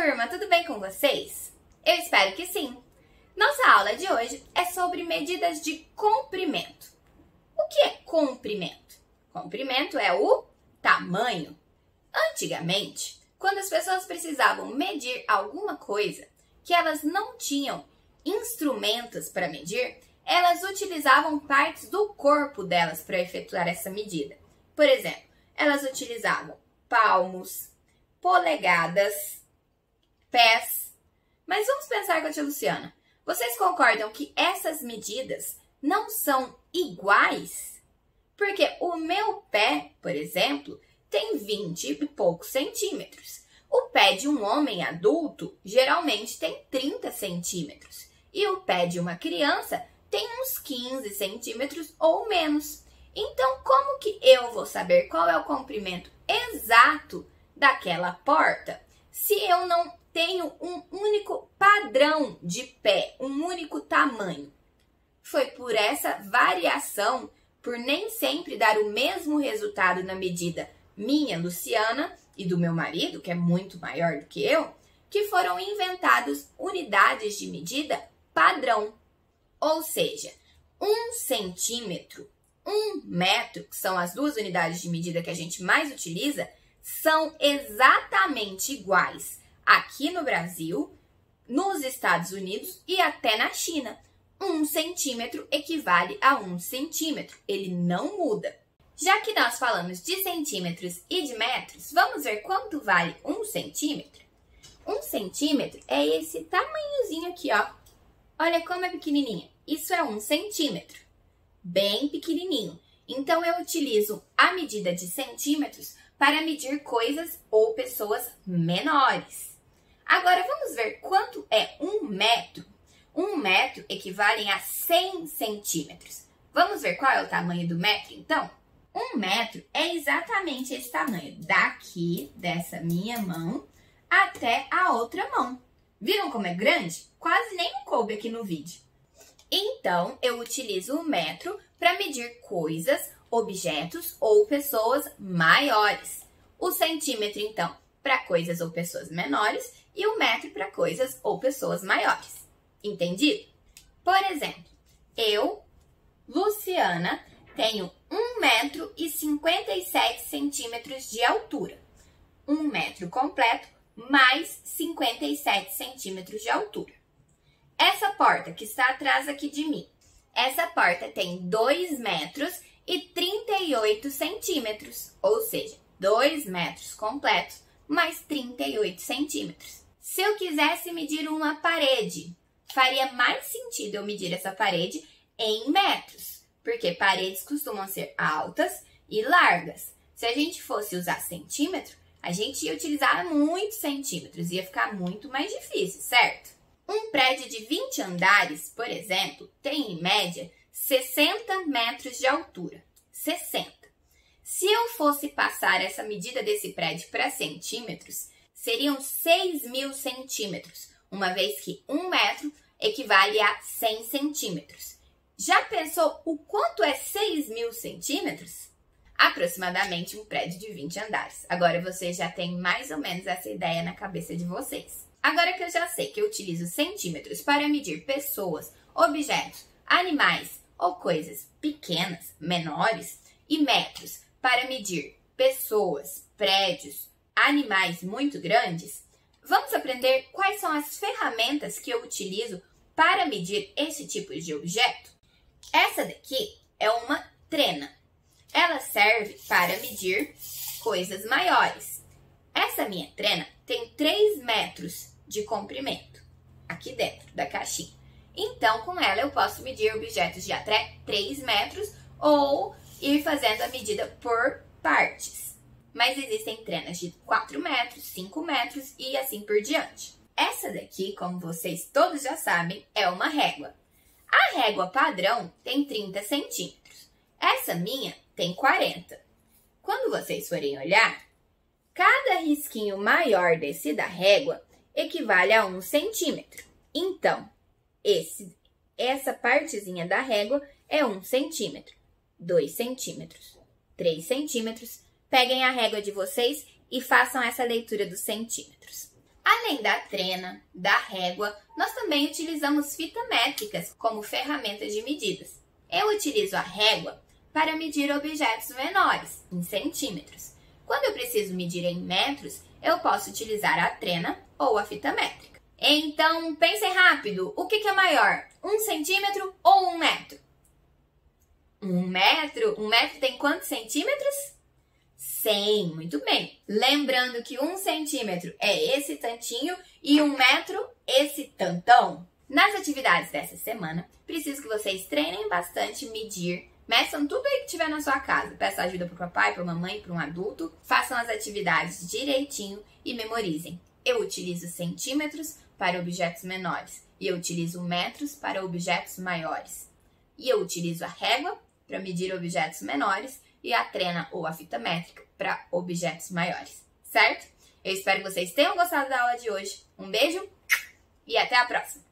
turma, tudo bem com vocês? Eu espero que sim! Nossa aula de hoje é sobre medidas de comprimento. O que é comprimento? Comprimento é o tamanho. Antigamente, quando as pessoas precisavam medir alguma coisa que elas não tinham instrumentos para medir, elas utilizavam partes do corpo delas para efetuar essa medida. Por exemplo, elas utilizavam palmos, polegadas, pés. Mas vamos pensar com a tia Luciana. Vocês concordam que essas medidas não são iguais? Porque o meu pé, por exemplo, tem 20 e poucos centímetros. O pé de um homem adulto geralmente tem 30 centímetros. E o pé de uma criança tem uns 15 centímetros ou menos. Então, como que eu vou saber qual é o comprimento exato daquela porta se eu não tenho um único padrão de pé, um único tamanho? Foi por essa variação, por nem sempre dar o mesmo resultado na medida minha, Luciana, e do meu marido, que é muito maior do que eu, que foram inventadas unidades de medida padrão. Ou seja, 1 centímetro, 1 metro, que são as duas unidades de medida que a gente mais utiliza, são exatamente iguais aqui no Brasil, nos Estados Unidos e até na China. 1 centímetro equivale a 1 centímetro, ele não muda. Já que nós falamos de centímetros e de metros, vamos ver quanto vale 1 centímetro? 1 centímetro é esse tamanhozinho aqui, ó. Olha como é pequenininho. Isso é 1 centímetro. Bem pequenininho. Então, eu utilizo a medida de centímetros para medir coisas ou pessoas menores. Agora, vamos ver quanto é 1 metro. 1 metro equivale a 100 centímetros. Vamos ver qual é o tamanho do metro, então? 1 metro é exatamente esse tamanho. Daqui, dessa minha mão, até a outra mão. Viram como é grande? Quase nem coube aqui no vídeo. Então, eu utilizo o metro para medir coisas, objetos ou pessoas maiores. O centímetro, então, para coisas ou pessoas menores e o metro para coisas ou pessoas maiores. Entendido? Por exemplo, eu, Luciana, tenho 1 metro e 57 centímetros de altura. 1 metro completo mais 57 centímetros de altura. Essa porta que está atrás aqui de mim, essa porta tem 2 metros e 38 centímetros, ou seja, 2 metros completos mais 38 centímetros. Se eu quisesse medir uma parede, faria mais sentido eu medir essa parede em metros, porque paredes costumam ser altas e largas. Se a gente fosse usar centímetro, a gente ia utilizar muitos centímetros, ia ficar muito mais difícil, certo? Um prédio de 20 andares, por exemplo, tem em média 60 metros de altura. 60. Se eu fosse passar essa medida desse prédio para centímetros, seriam 6.000 centímetros, uma vez que 1 metro equivale a 100 centímetros. Já pensou o quanto é 6.000 centímetros? Aproximadamente um prédio de 20 andares. Agora vocês já têm mais ou menos essa ideia na cabeça de vocês. Agora que eu já sei que eu utilizo centímetros para medir pessoas, objetos, animais ou coisas pequenas, menores, e metros para medir pessoas, prédios, animais muito grandes, vamos aprender quais são as ferramentas que eu utilizo para medir esse tipo de objeto? Essa daqui é uma trena. Ela serve para medir coisas maiores. Essa minha trena tem 3 metros de comprimento aqui dentro da caixinha. Então, com ela eu posso medir objetos de até 3 metros ou ir fazendo a medida por partes. Mas existem trenas de 4 metros, 5 metros e assim por diante. Essa daqui, como vocês todos já sabem, é uma régua. A régua padrão tem 30 centímetros. Essa minha tem 40. Quando vocês forem olhar, cada risquinho maior desse da régua equivale a 1 centímetro. Então, essa partezinha da régua é 1 centímetro, 2 centímetros, 3 centímetros. Peguem a régua de vocês e façam essa leitura dos centímetros. Além da trena, da régua, nós também utilizamos fitas métricas como ferramentas de medidas. Eu utilizo a régua para medir objetos menores, em centímetros. Quando eu preciso medir em metros, eu posso utilizar a trena ou a fita métrica. Então, pensem rápido, o que é maior, 1 centímetro ou 1 metro? 1 metro? 1 metro tem quantos centímetros? 100, muito bem. Lembrando que 1 centímetro é esse tantinho e 1 metro esse tantão. Nas atividades dessa semana, preciso que vocês treinem bastante medir, meçam tudo aí que tiver na sua casa. Peça ajuda para o papai, para a mamãe, para um adulto. Façam as atividades direitinho e memorizem. Eu utilizo centímetros para objetos menores e eu utilizo metros para objetos maiores. E eu utilizo a régua para medir objetos menores e a trena ou a fita métrica para objetos maiores, certo? Eu espero que vocês tenham gostado da aula de hoje. Um beijo e até a próxima!